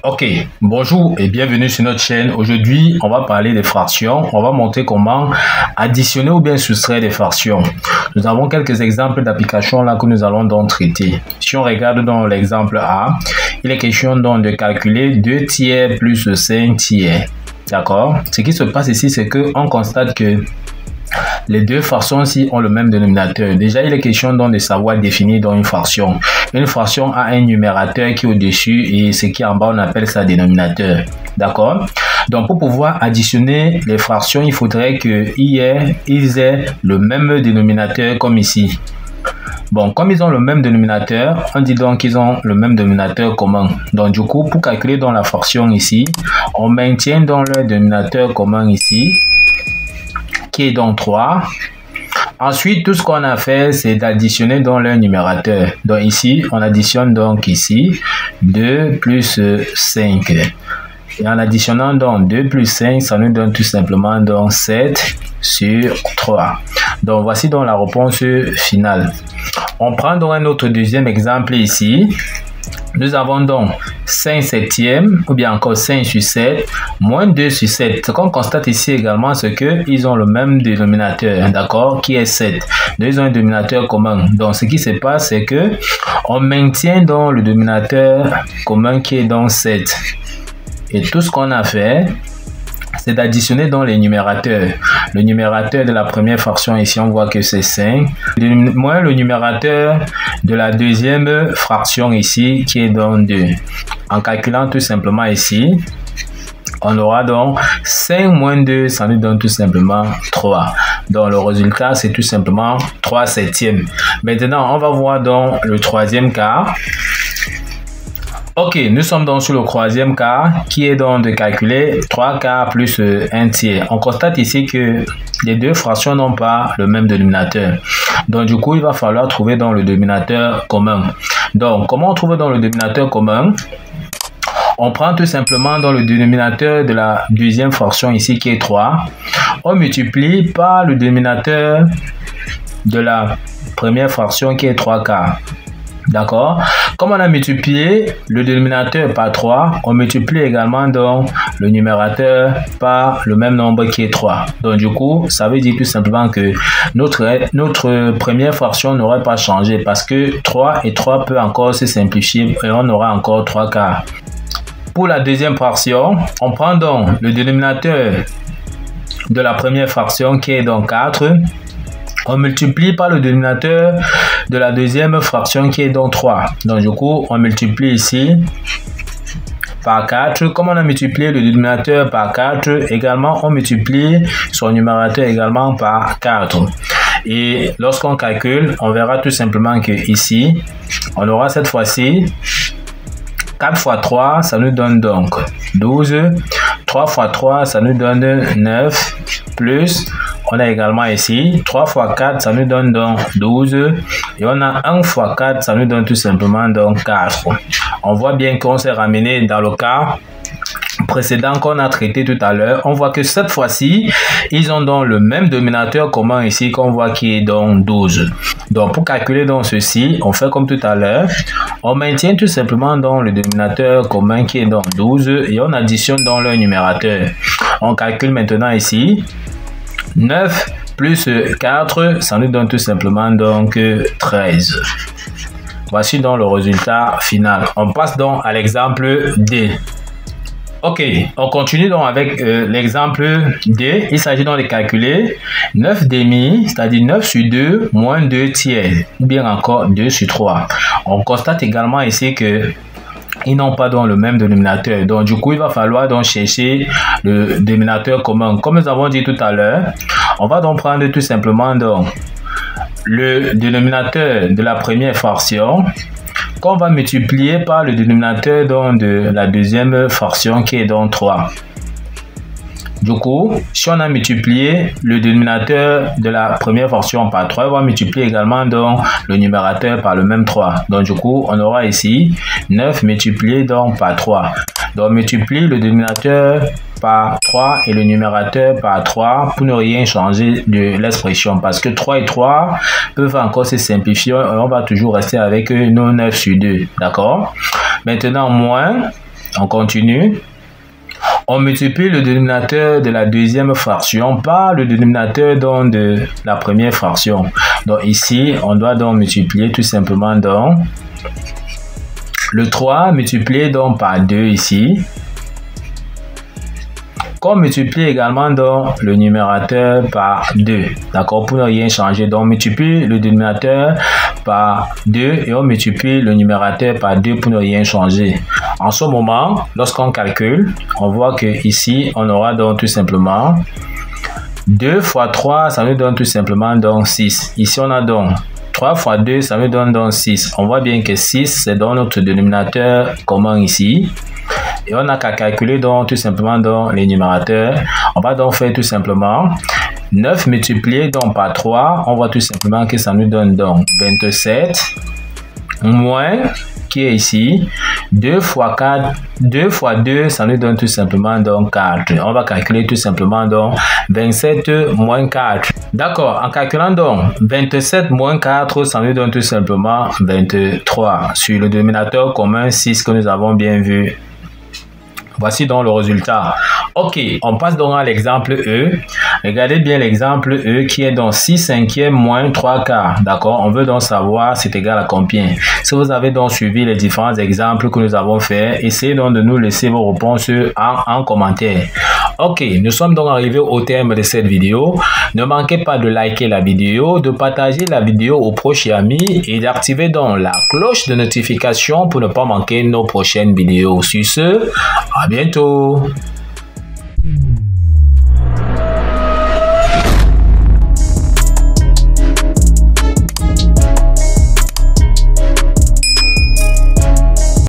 Ok, bonjour et bienvenue sur notre chaîne. Aujourd'hui, on va parler des fractions. On va montrer comment additionner ou bien soustraire des fractions. Nous avons quelques exemples d'applications là que nous allons donc traiter. Si on regarde dans l'exemple A, il est question donc de calculer 2 tiers plus 5 tiers. D'accord? Ce qui se passe ici, c'est qu'on constate que les deux fractions-ci ont le même dénominateur. Déjà, il est question donc de savoir définir donc une fraction. Une fraction a un numérateur qui est au-dessus et ce qui est en bas, on appelle ça dénominateur. D'accord? Donc, pour pouvoir additionner les fractions, il faudrait qu'ils aient le même dénominateur comme ici. Bon, comme ils ont le même dénominateur, on dit donc qu'ils ont le même dénominateur commun. Donc, du coup, pour calculer dans la fraction ici, on maintient dans le dénominateur commun ici, qui est donc 3. Ensuite, tout ce qu'on a fait, c'est d'additionner dans le numérateur. Donc ici, on additionne donc ici 2 plus 5. Et en additionnant donc 2 plus 5, ça nous donne tout simplement donc 7 sur 3. Donc voici donc la réponse finale. On prend donc un autre deuxième exemple ici. Nous avons donc 5 septièmes ou bien encore 5 sur 7 moins 2 sur 7. Ce qu'on constate ici également, c'est qu'ils ont le même dénominateur, d'accord, qui est 7. Donc, ils ont un dénominateur commun. Donc, ce qui se passe, c'est que on maintient donc le dénominateur commun qui est donc 7. Et tout ce qu'on a fait, c'est d'additionner dans les numérateurs. Le numérateur de la première fraction ici, on voit que c'est 5. Moins le numérateur de la deuxième fraction ici, qui est donc 2. En calculant tout simplement ici, on aura donc 5 moins 2, ça nous donne tout simplement 3. Donc le résultat, c'est tout simplement 3 septièmes. Maintenant, on va voir donc le troisième cas. Ok, nous sommes donc sur le troisième cas qui est donc de calculer 3 quarts plus 1 tiers. On constate ici que les deux fractions n'ont pas le même dénominateur. Donc du coup, il va falloir trouver dans le dénominateur commun. Donc, comment on trouve dans le dénominateur commun? On prend tout simplement dans le dénominateur de la deuxième fraction ici qui est 3. On multiplie par le dénominateur de la première fraction qui est 3 quarts. D'accord? Comme on a multiplié le dénominateur par 3, on multiplie également donc le numérateur par le même nombre qui est 3. Donc du coup, ça veut dire tout simplement que notre première fraction n'aurait pas changé parce que 3 et 3 peut encore se simplifier et on aura encore 3 quarts. Pour la deuxième fraction, on prend donc le dénominateur de la première fraction qui est donc 4. On multiplie par le dénominateur de la deuxième fraction qui est donc 3. Donc du coup, on multiplie ici par 4. Comme on a multiplié le dénominateur par 4, également on multiplie son numérateur également par 4. Et lorsqu'on calcule, on verra tout simplement que ici, on aura cette fois-ci 4 fois 3, ça nous donne donc 12. 3 fois 3, ça nous donne 9. Plus, on a également ici 3 fois 4, ça nous donne donc 12. Et on a 1 fois 4, ça nous donne tout simplement donc 4. On voit bien qu'on s'est ramené dans le cas précédent qu'on a traité tout à l'heure. On voit que cette fois-ci, ils ont donc le même dénominateur commun ici qu'on voit qui est donc 12. Donc pour calculer donc ceci, on fait comme tout à l'heure. On maintient tout simplement dans le dénominateur commun qui est donc 12 et on additionne dans le numérateur. On calcule maintenant ici 9 plus 4, ça nous donne tout simplement donc 13. Voici donc le résultat final. On passe donc à l'exemple D. Ok, on continue donc avec l'exemple D. Il s'agit donc de calculer 9 demi, c'est-à-dire 9 sur 2 moins 2 tiers, ou bien encore 2 sur 3. On constate également ici que ils n'ont pas donc le même dénominateur. Donc du coup, il va falloir donc chercher le dénominateur commun. Comme nous avons dit tout à l'heure, on va donc prendre tout simplement donc le dénominateur de la première fraction qu'on va multiplier par le dénominateur donc de la deuxième fraction qui est donc 3. Du coup, si on a multiplié le dénominateur de la première fraction par 3, on va multiplier également donc le numérateur par le même 3. Donc du coup, on aura ici 9 multiplié donc par 3. Donc on multiplie le dénominateur par 3 et le numérateur par 3 pour ne rien changer de l'expression. Parce que 3 et 3 peuvent encore se simplifier. On va toujours rester avec nos 9 sur 2. D'accord? Maintenant, moins On continue. On multiplie le dénominateur de la deuxième fraction par le dénominateur donc de la première fraction. Donc ici, on doit donc multiplier tout simplement donc le 3 multiplié donc par 2 ici. Qu'on multiplie également donc le numérateur par 2. D'accord, pour ne rien changer. Donc on multiplie le dénominateur par 2 et on multiplie le numérateur par 2 pour ne rien changer. En ce moment, lorsqu'on calcule, on voit que ici on aura donc tout simplement 2 fois 3, ça nous donne tout simplement donc 6. Ici on a donc 3 fois 2, ça nous donne donc 6. On voit bien que 6, c'est donc notre dénominateur commun ici. Et on n'a qu'à calculer donc tout simplement donc les numérateurs. On va donc faire tout simplement 9 multiplié donc par 3. On voit tout simplement que ça nous donne donc 27 moins qui est ici 2 fois 4, 2 fois 2, ça nous donne tout simplement donc 4. On va calculer tout simplement donc 27 moins 4. D'accord, en calculant donc 27 moins 4, ça nous donne tout simplement 23 sur le dénominateur commun 6 que nous avons bien vu. Voici donc le résultat. Ok, on passe donc à l'exemple E. Regardez bien l'exemple E qui est donc 6 cinquièmes moins 3 quarts. D'accord, on veut donc savoir c'est égal à combien. Si vous avez donc suivi les différents exemples que nous avons fait, essayez donc de nous laisser vos réponses en commentaire. Ok, nous sommes donc arrivés au terme de cette vidéo. Ne manquez pas de liker la vidéo, de partager la vidéo aux proches et amis et d'activer donc la cloche de notification pour ne pas manquer nos prochaines vidéos. Sur ce, à bientôt.